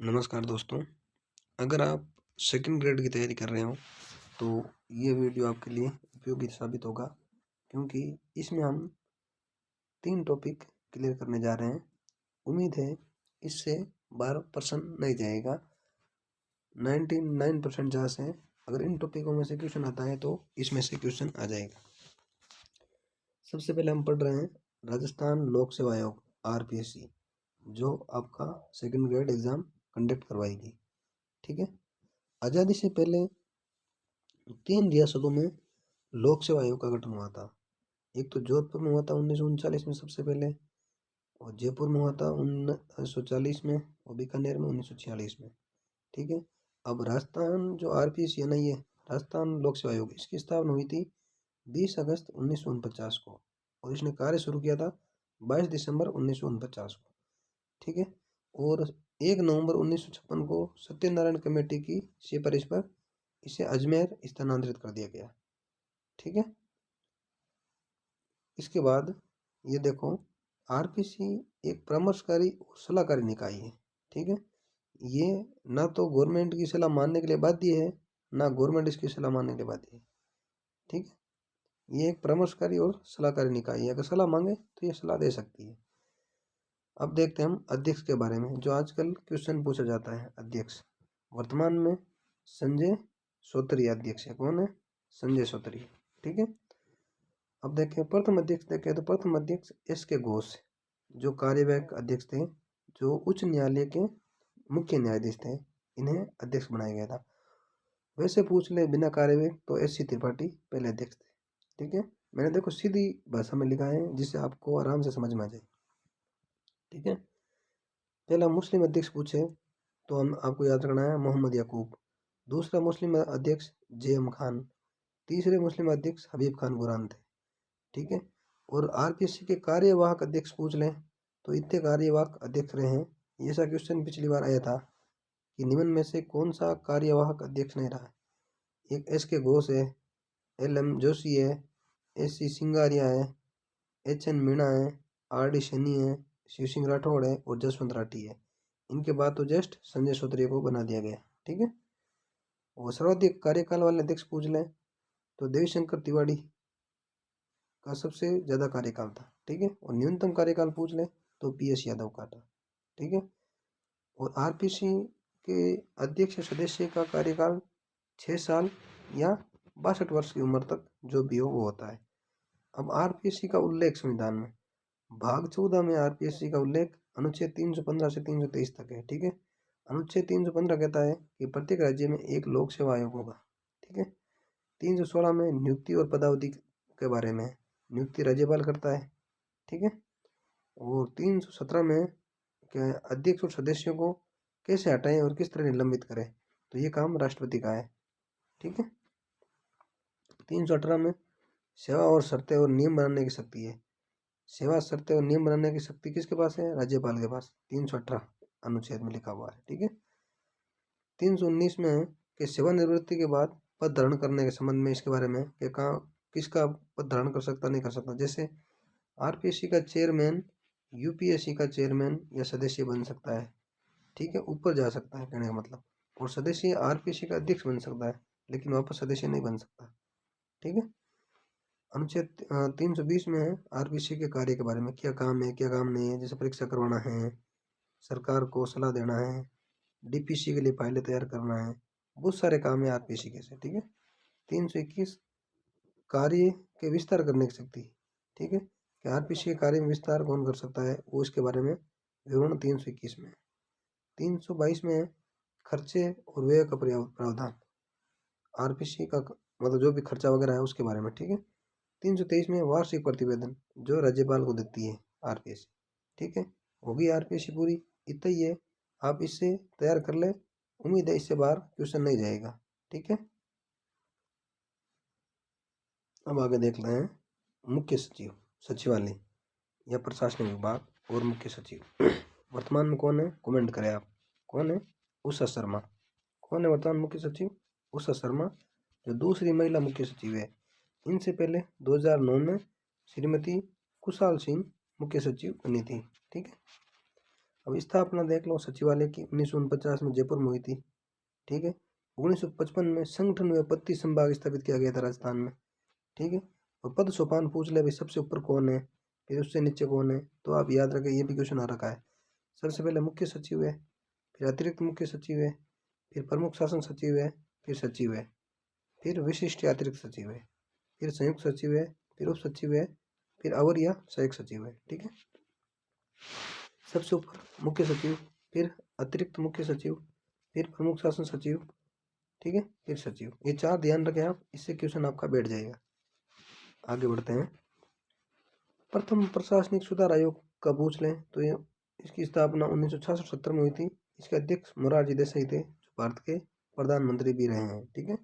नमस्कार दोस्तों। अगर आप सेकंड ग्रेड की तैयारी कर रहे हो तो ये वीडियो आपके लिए उपयोगी साबित होगा, क्योंकि इसमें हम 3 टॉपिक क्लियर करने जा रहे हैं। उम्मीद है इससे 12% नहीं जाएगा, 99% चांस है। अगर इन टॉपिकों में से क्वेश्चन आता है तो इसमें से क्वेश्चन आ जाएगा। सबसे पहले हम पढ़ रहे हैं राजस्थान लोक सेवा आयोग RPSC, जो आपका सेकंड ग्रेड एग्जाम कंडक्ट करवाएगी। ठीक है। आज़ादी से पहले 3 रियासतों में लोक सेवा आयोग का गठन हुआ था। एक तो जोधपुर में हुआ था 1939 में सबसे पहले, और जयपुर में हुआ था 1940 में, और बीकानेर में 1946 में। ठीक है। अब राजस्थान जो RPSC है ना, ये राजस्थान लोक सेवा आयोग, इसकी स्थापना हुई थी 20 अगस्त 1949 को, और इसने कार्य शुरू किया था 22 दिसंबर 1949 को। ठीक है। और 1 नवंबर 1956 को सत्यनारायण कमेटी की सिफारिश पर इसे अजमेर स्थानांतरित कर दिया गया। ठीक है। इसके बाद ये देखो, RPSC एक परामर्शकारी और सलाहकारी निकाय है। ठीक है। ये ना तो गवर्नमेंट की सलाह मानने के लिए बाध्य है, ना गवर्नमेंट इसकी सलाह मानने के लिए बाध्य है। ठीक है। ये एक परामर्शकारी और सलाहकारी निकाय है। अगर सलाह मांगे तो ये सलाह दे सकती है। अब देखते हैं हम अध्यक्ष के बारे में, जो आजकल क्वेश्चन पूछा जाता है। अध्यक्ष वर्तमान में संजय सोतरी अध्यक्ष है। कौन है? संजय सोतरी। ठीक है। अब देखें प्रथम अध्यक्ष, देखें तो प्रथम अध्यक्ष SK घोष, जो कार्यवाहक अध्यक्ष थे, जो उच्च न्यायालय के मुख्य न्यायाधीश थे, इन्हें अध्यक्ष बनाया गया था। वैसे पूछ ले बिना कार्यवाहक तो SC त्रिपाठी पहले अध्यक्ष थे। ठीक है। मैंने देखो सीधी भाषा में लिखा है, जिससे आपको आराम से समझ में आ जाए। ठीक है। पहला मुस्लिम अध्यक्ष पूछे तो हम आपको याद रखना है मोहम्मद याकूब। दूसरा मुस्लिम अध्यक्ष JM खान। तीसरे मुस्लिम अध्यक्ष हबीब खान गुरान थे। ठीक है। और RPSC के कार्यवाहक अध्यक्ष पूछ लें तो इतने कार्यवाहक अध्यक्ष रहे हैं। ऐसा क्वेश्चन पिछली बार आया था कि निम्न में से कौन सा कार्यवाहक अध्यक्ष नहीं रहा। एक SK घोष है, LM जोशी है, SC सिंगारिया है, HN मीणा है, RD सैनी है, शिव सिंह राठौड़ है, और जसवंत राठी है। इनके बाद तो जस्ट संजय सोत्रिया को बना दिया गया। ठीक है। और सर्वाधिक कार्यकाल वाले अध्यक्ष पूछ लें तो देवीशंकर तिवारी का सबसे ज़्यादा कार्यकाल था। ठीक है। और न्यूनतम कार्यकाल पूछ ले तो PS यादव का था। ठीक है। और RPSC के अध्यक्ष सदस्य का कार्यकाल 6 साल या 62 वर्ष की उम्र तक जो भी हो वो होता है। अब RPSC का उल्लेख संविधान में भाग 14 में RPSC का उल्लेख अनुच्छेद 315 से 323 तक है। ठीक है। अनुच्छेद 315 कहता है कि प्रत्येक राज्य में एक लोक सेवा आयोग होगा। ठीक है। 316 में नियुक्ति और पदावधि के बारे में, नियुक्ति राज्यपाल करता है। ठीक है। और 317 में क्या अध्यक्ष और सदस्यों को कैसे हटाएं और किस तरह निलंबित करें, तो ये काम राष्ट्रपति का है। ठीक है। 318 में सेवा और शर्तें और नियम बनाने की शक्ति है। सेवा शर्तें और नियम बनाने की शक्ति किसके पास है? राज्यपाल के पास। 318 अनुच्छेद में लिखा हुआ है। ठीक है। 319 में कि सेवानिवृत्ति के बाद पद धारण करने के संबंध में, इसके बारे में कि कहाँ किसका पद धारण कर सकता नहीं कर सकता। जैसे RPSC का चेयरमैन UPSC का चेयरमैन या सदस्य बन सकता है। ठीक है। ऊपर जा सकता है कहने का मतलब। और सदस्य RPSC का अध्यक्ष बन सकता है, लेकिन वापस सदस्य नहीं बन सकता। ठीक है। अनुच्छेद 320 में है RPSC के कार्य के बारे में, क्या काम है क्या काम नहीं है। जैसे परीक्षा करवाना है, सरकार को सलाह देना है, DPC के लिए फाइलें तैयार करना है, बहुत सारे काम है RPSC के से। ठीक है। 321 कार्य के विस्तार करने की शक्ति। ठीक है। कि RPSC के कार्य में विस्तार कौन कर सकता है, वो इसके बारे में विवरण 321 में। 322 में खर्चे और व्यय का प्रावधान, RPSC का मतलब जो भी खर्चा वगैरह है उसके बारे में। ठीक है। 323 में वार्षिक प्रतिवेदन, जो राज्यपाल को देती है RPSC। ठीक है। होगी RPSC पूरी। इतना ही है, आप इससे तैयार कर ले। उम्मीद है इससे बाहर क्वेश्चन नहीं जाएगा। ठीक है। अब आगे देख रहे हैं मुख्य सचिव, सचिवालय या प्रशासनिक विभाग और मुख्य सचिव वर्तमान में कौन है? कमेंट करें आप। कौन है? उषा शर्मा। कौन है वर्तमान मुख्य सचिव? उषा शर्मा, जो दूसरी महिला मुख्य सचिव है। इनसे पहले 2009 में श्रीमती कुशाल सिंह मुख्य सचिव बनी थी। ठीक है। अब स्थापना देख लो सचिवालय की 1949 में जयपुर में हुई थी। ठीक है। 1955 में संगठन व पत्ती संभाग स्थापित किया गया था राजस्थान में। ठीक है। और पद सोपान पूछ ले भाई, सबसे ऊपर कौन है, फिर उससे नीचे कौन है, तो आप याद रखें, ये भी क्वेश्चन आ रखा है। सबसे पहले मुख्य सचिव है, फिर अतिरिक्त मुख्य सचिव है, फिर प्रमुख शासन सचिव है, फिर सचिव है, फिर विशिष्ट या अतिरिक्त सचिव है, फिर संयुक्त सचिव है, फिर उप सचिव है, फिर अवर या सहायक सचिव है। ठीक है। सबसे ऊपर मुख्य सचिव, फिर अतिरिक्त मुख्य सचिव, फिर प्रमुख शासन सचिव, ठीक है, फिर सचिव। ये चार ध्यान रखें आप, इससे क्वेश्चन आपका बैठ जाएगा। आगे बढ़ते हैं। प्रथम प्रशासनिक सुधार आयोग का पूछ लें तो ये इसकी स्थापना 1966-70 में हुई थी। इसके अध्यक्ष मोरारजी देसाई थे, जो भारत के प्रधानमंत्री भी रहे हैं। ठीक है।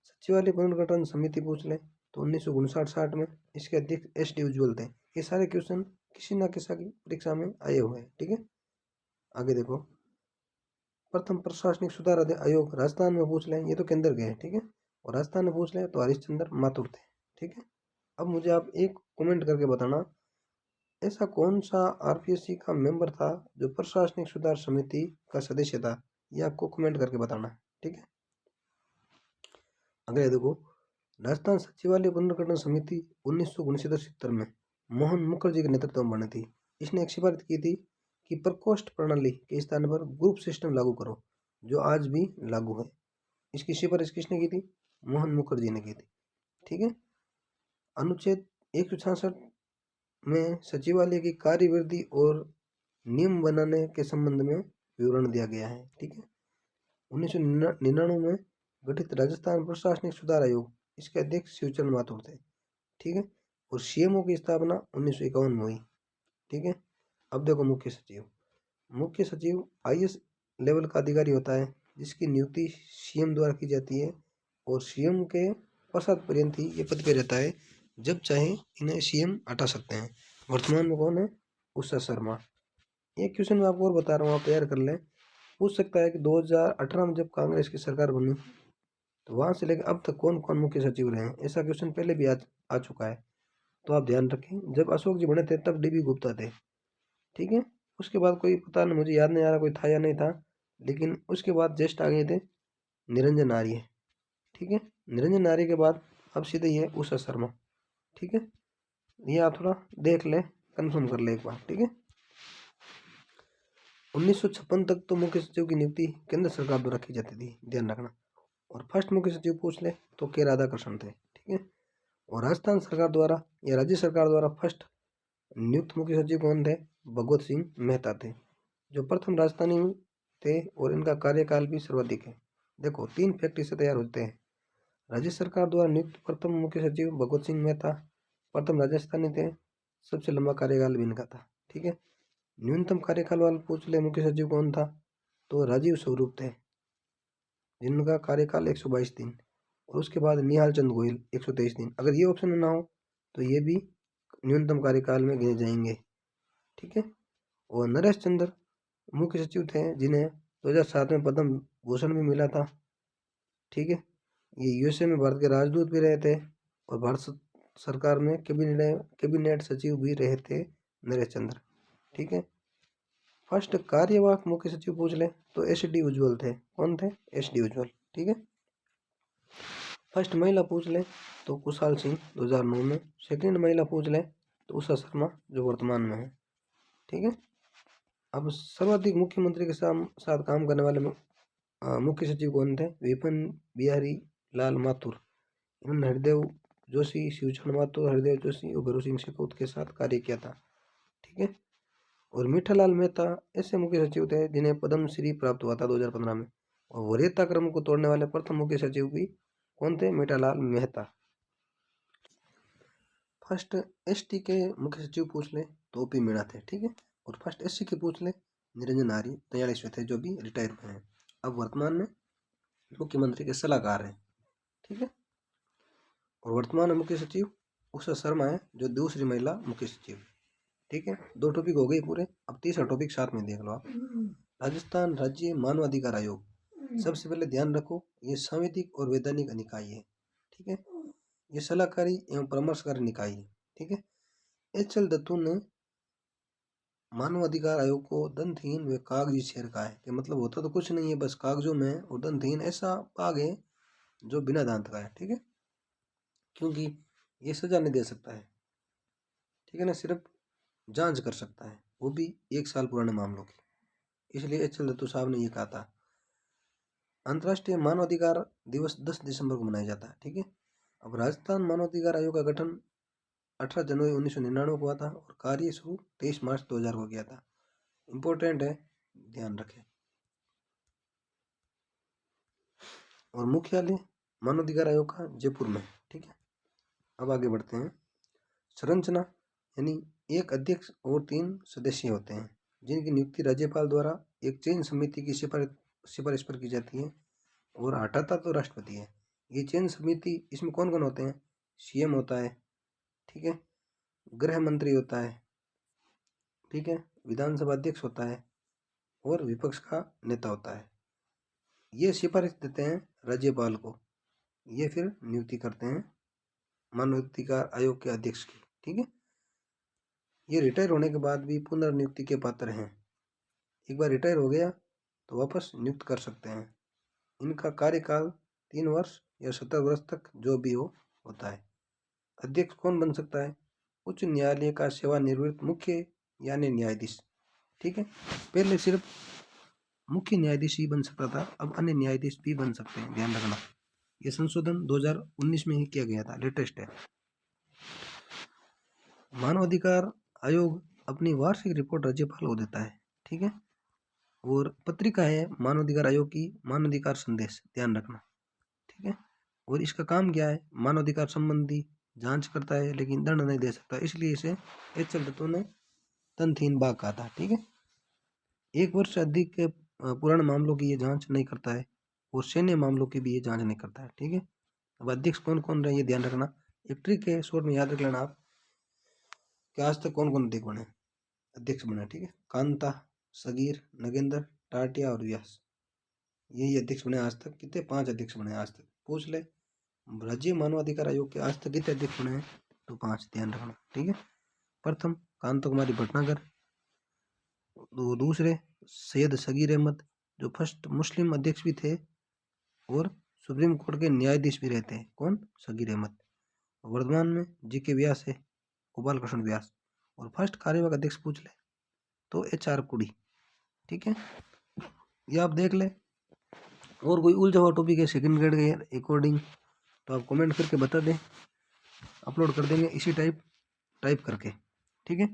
सचिवालय पुनर्गठन समिति पूछ लें तो 1959-60 में इसके अध्यक्ष SD उज्ज्वल थे। ये सारे क्वेश्चन किसी न किसी की परीक्षा में आए हुए हैं। ठीक है। आगे देखो, प्रथम प्रशासनिक सुधार आयोग राजस्थान में पूछ लें, ये तो केंद्र के हैं। ठीक है। और राजस्थान में पूछ लें तो हरिश्चंद्र माथुर थे। ठीक है। अब मुझे आप एक कमेंट करके बताना, ऐसा कौन सा RPSC का मेंबर था जो प्रशासनिक सुधार समिति का सदस्य था, ये आपको कमेंट करके बताना है। ठीक है। अगले देखो, राजस्थान सचिवालय पुनर्गठन समिति 1969-70 में मोहन मुखर्जी के नेतृत्व में बनी थी। इसने एक सिफारिश की थी कि प्रकोष्ठ प्रणाली के स्थान पर ग्रुप सिस्टम लागू करो, जो आज भी लागू है। इसकी सिफारिश किसने की थी? मोहन मुखर्जी ने की थी। ठीक है। अनुच्छेद 166 में सचिवालय की कार्यवृद्धि और नियम बनाने के संबंध में विवरण दिया गया है। ठीक है। 1999 में गठित राजस्थान प्रशासनिक सुधार आयोग, इसके अध्यक्ष शिवचरण माथुर थे। ठीक है। और CMO की स्थापना 1951 में हुई। ठीक है। अब देखो, मुख्य सचिव। मुख्य सचिव IS लेवल का अधिकारी होता है, जिसकी नियुक्ति CM द्वारा की जाती है और CM के पश्चात पर्यंत ही ये पद पे रहता है। जब चाहे इन्हें CM हटा सकते हैं। वर्तमान में कौन है? उषा शर्मा। एक क्वेश्चन मैं आपको और बता रहा हूँ, आप तैयार कर लें। पूछ सकता है कि 2018 में जब कांग्रेस की सरकार बनी तो वहां से लेकर अब तक कौन कौन मुख्य सचिव रहे हैं। ऐसा क्वेश्चन पहले भी आ चुका है, तो आप ध्यान रखें। जब अशोक जी बने थे तब DB गुप्ता थे। ठीक है। उसके बाद कोई पता नहीं, मुझे याद नहीं आ रहा कोई था या नहीं था, लेकिन उसके बाद जस्ट आ गए थे निरंजन आर्य। ठीक है। निरंजन आर्य के बाद अब सीधे ये उषा शर्मा। ठीक है। ये आप थोड़ा देख ले, कंफर्म कर ले एक बार। ठीक है। 1956 तक तो मुख्य सचिव की नियुक्ति केंद्र सरकार द्वारा की जाती थी, ध्यान रखना। और फर्स्ट मुख्य सचिव पूछ ले तो के राधाकृष्णन थे। ठीक है। और राजस्थान सरकार द्वारा या राज्य सरकार द्वारा फर्स्ट नियुक्त मुख्य सचिव कौन थे? भगवत सिंह मेहता थे, जो प्रथम राजस्थानी थे और इनका कार्यकाल भी सर्वाधिक है। देखो, 3 फैक्ट इससे तैयार होते हैं। राज्य सरकार द्वारा नियुक्त प्रथम मुख्य सचिव भगवत सिंह मेहता प्रथम राजस्थानी थे, सबसे लंबा कार्यकाल भी इनका था। ठीक है। न्यूनतम कार्यकाल वाला पूछ ले मुख्य सचिव कौन था, तो राजीव स्वरूप थे, जिनका कार्यकाल 122 दिन। और उसके बाद निहाल चंद गोयल 123 दिन। अगर ये ऑप्शन में ना हो तो ये भी न्यूनतम कार्यकाल में गिने जाएंगे। ठीक है। और नरेश चंद्र मुख्य सचिव थे, जिन्हें 2007 में पद्म भूषण भी मिला था। ठीक है। ये USA में भारत के राजदूत भी रहे थे और भारत सरकार में कैबिनेट सचिव भी रहे थे नरेश चंद्र। ठीक है। फर्स्ट कार्यवाहक मुख्य सचिव पूछ ले तो SD उज्ज्वल थे। कौन थे? SD उज्ज्वल। ठीक है। फर्स्ट महिला पूछ ले तो कुशाल सिंह 2009 में। सेकंड महिला पूछ ले तो उषा शर्मा, जो वर्तमान में है। ठीक है। अब सर्वाधिक मुख्यमंत्री के साथ काम करने वाले मुख्य सचिव कौन थे? विपिन बिहारी लाल माथुर। इन्होंने हरदेव जोशी, शिवचरण माथुर, हरदेव जोशी और गुरु सिंह शेखावत के साथ कार्य किया था। ठीक है। और मीठालाल मेहता ऐसे मुख्य सचिव थे जिन्हें पद्म श्री प्राप्त हुआ था 2015 में। और वरीयता क्रम को तोड़ने वाले प्रथम मुख्य सचिव भी कौन थे? मीठालाल मेहता। फर्स्ट ST के मुख्य सचिव पूछ ले तो OP मीणा थे। ठीक है। और फर्स्ट SC के पूछ ले निरंजन आर्य 43वें थे, जो भी रिटायर हुए हैं। अब वर्तमान में मुख्यमंत्री के सलाहकार हैं। ठीक है। और वर्तमान में मुख्य सचिव उषा शर्मा है, जो दूसरी महिला मुख्य सचिव। ठीक है। 2 टॉपिक हो गए पूरे। अब तीसरा टॉपिक साथ में देख लो आप। राजस्थान राज्य मानवाधिकार आयोग। सबसे पहले ध्यान रखो, ये सांविधिक और वैधानिक निकाय है। ठीक है। ये सलाहकारी एवं परामर्शकारी निकाय है। ठीक है। HL दत्तू ने मानव अधिकार आयोग को दंतहीन व कागजी शेर कहा है कि मतलब होता तो कुछ नहीं है, बस कागजों में, और दंतहीन ऐसा पाग है जो बिना दांत का है, ठीक है, क्योंकि ये सजा नहीं दे सकता है, ठीक है ना, सिर्फ जांच कर सकता है, वो भी 1 साल पुराने मामलों की। इसलिए एच एल दत्तू साहब ने ये कहा था। अंतर्राष्ट्रीय मानवाधिकार दिवस 10 दिसंबर को मनाया जाता है, ठीक है। अब राजस्थान मानवाधिकार आयोग का गठन 18 जनवरी 1999 को हुआ था और कार्य शुरू 23 मार्च 2000 को किया था। इम्पोर्टेंट है, ध्यान रखें। और मुख्यालय मानवाधिकार आयोग का जयपुर में, ठीक है। अब आगे बढ़ते हैं। संरचना यानी एक अध्यक्ष और 3 सदस्य होते हैं जिनकी नियुक्ति राज्यपाल द्वारा एक चयन समिति की सिफारिश पर की जाती है और हटाता तो राष्ट्रपति है। ये चयन समिति, इसमें कौन कौन होते हैं? सीएम होता है, ठीक है, गृह मंत्री होता है, ठीक है, विधानसभा अध्यक्ष होता है और विपक्ष का नेता होता है। ये सिफारिश देते हैं राज्यपाल को, ये फिर नियुक्ति करते हैं मानवाधिकार आयोग के अध्यक्ष की, ठीक है। ये रिटायर होने के बाद भी पुनर्नियुक्ति के पात्र हैं। एक बार रिटायर हो गया तो वापस नियुक्त कर सकते हैं। इनका कार्यकाल 3 वर्ष या 17 वर्ष तक जो भी हो होता है। अध्यक्ष कौन बन सकता है? उच्च न्यायालय का सेवानिवृत्त मुख्य यानी न्यायाधीश, ठीक है। पहले सिर्फ मुख्य न्यायाधीश ही बन सकता था, अब अन्य न्यायाधीश भी बन सकते हैं, ध्यान रखना। ये संशोधन 2019 में ही किया गया था, लेटेस्ट है। मानवाधिकार आयोग अपनी वार्षिक रिपोर्ट राज्यपाल को देता है, ठीक है। और पत्रिका है मानवाधिकार आयोग की, मानवाधिकार संदेश, ध्यान रखना, ठीक है। और इसका काम क्या है? मानवाधिकार संबंधी जांच करता है लेकिन दंड नहीं दे सकता, इसलिए इसे एच एल दत्तू ने दंतहीन बाघ कहा था, ठीक है। 1 वर्ष से अधिक के पुराने मामलों की ये जांच नहीं करता है और सैन्य मामलों की भी ये जांच नहीं करता है, ठीक है। अब अध्यक्ष कौन कौन रहे ये ध्यान रखना। एक ट्रिक है, शॉर्ट में याद रख लेना आप कि आज तक कौन कौन अध्यक्ष बने, ठीक है। कांता, सगीर, नगेंद्र, टाटिया और व्यास, यही अध्यक्ष बने आज तक। कितने? 5 अध्यक्ष बने आज तक। पूछ ले राज्य मानवाधिकार आयोग के आज तक कितने अध्यक्ष बने हैं? तो 5, ध्यान रखना, ठीक है। प्रथम कांता कुमारी भटनागर, दूसरे सैयद सगीर अहमद जो फर्स्ट मुस्लिम अध्यक्ष भी थे और सुप्रीम कोर्ट के न्यायाधीश भी रहते हैं, कौन? सगीर अहमद। वर्तमान में जी.के. व्यास है, गोपाल कृष्ण व्यास। और फर्स्ट कार्यवाहक अध्यक्ष पूछ ले तो HR कुड़ी, ठीक है। ये आप देख ले। और कोई उलझा हुआ टॉपिक है सेकंड ग्रेड के अकॉर्डिंग तो आप कमेंट करके बता दें, अपलोड कर देंगे इसी टाइप करके, ठीक है।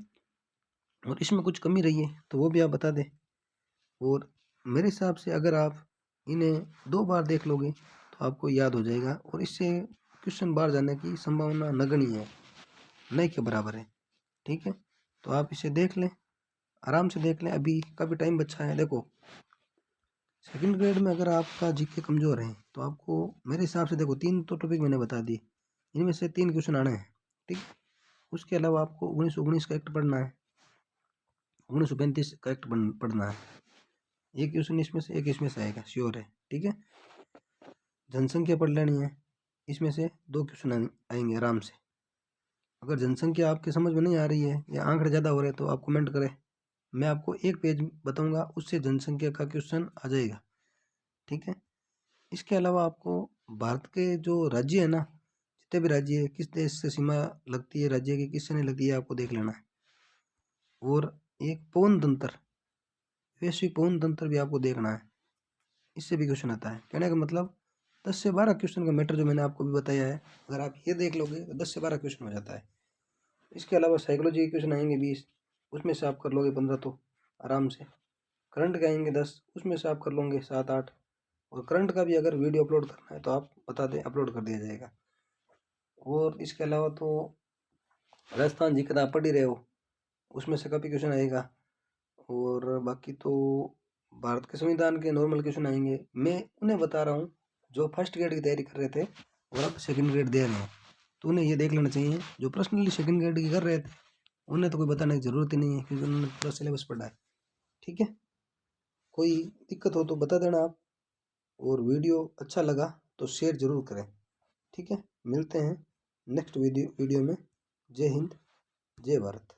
और इसमें कुछ कमी रही है तो वो भी आप बता दें। और मेरे हिसाब से अगर आप इन्हें 2 बार देख लोगे तो आपको याद हो जाएगा और इससे क्वेश्चन बाहर जाने की संभावना नगण्य है, नहीं के बराबर है, ठीक है। तो आप इसे देख लें, आराम से देख लें, अभी काफ़ी टाइम बचा है। देखो सेकंड ग्रेड में अगर आपका जीके कमज़ोर है तो आपको मेरे हिसाब से देखो 3 तो टॉपिक मैंने बता दिए, इनमें से 3 क्वेश्चन आने हैं, ठीक। उसके अलावा आपको 1919 का एक्ट पढ़ना है, 1935 का एक्ट पढ़ना है। एक क्वेश्चन इसमें से एक इसमें से आएगा, श्योर है, ठीक है। जनसंख्या पढ़ लेनी है, इसमें से 2 क्वेश्चन आएंगे आराम से। अगर जनसंख्या आपके समझ में नहीं आ रही है या आंकड़े ज़्यादा हो रहे हैं तो आप कमेंट करें, मैं आपको एक पेज बताऊंगा, उससे जनसंख्या का क्वेश्चन आ जाएगा, ठीक है। इसके अलावा आपको भारत के जो राज्य है ना, जितने भी राज्य है, किस देश से सीमा लगती है राज्य की, किससे नहीं लगती है, आपको देख लेना है। और एक पवन तंत्र, वैश्विक पवन तंत्र भी आपको देखना है, इससे भी क्वेश्चन आता है। कहने का मतलब 10 से 12 क्वेश्चन का मैटर जो मैंने आपको भी बताया है, अगर आप ये देख लोगे तो 10 से 12 क्वेश्चन हो जाता है। इसके अलावा साइकोलॉजी के क्वेश्चन आएंगे 20, उसमें से आप कर लोगे 15 तो आराम से। करंट के आएंगे 10, उसमें से आप कर लोगे 7-8। और करंट का भी अगर वीडियो अपलोड करना है तो आप बता दें, अपलोड कर दिया जाएगा। और इसके अलावा तो राजस्थान जी का आप पढ़ ही रहे हो, उसमें से काफ़ी क्वेश्चन आएगा। और बाकी तो भारत के संविधान के नॉर्मल क्वेश्चन आएंगे, मैं उन्हें बता रहा हूँ जो फर्स्ट ग्रेड की तैयारी कर रहे थे और अब सेकंड ग्रेड दे रहे हैं, तो उन्हें ये देख लेना चाहिए। जो पर्सनली सेकंड ग्रेड की कर रहे थे उन्हें तो कोई बताने की ज़रूरत ही नहीं है क्योंकि उन्होंने पूरा सिलेबस पढ़ा है, ठीक है। कोई दिक्कत हो तो बता देना आप, और वीडियो अच्छा लगा तो शेयर ज़रूर करें, ठीक है। मिलते हैं नेक्स्ट वीडियो में। जय हिंद, जय भारत।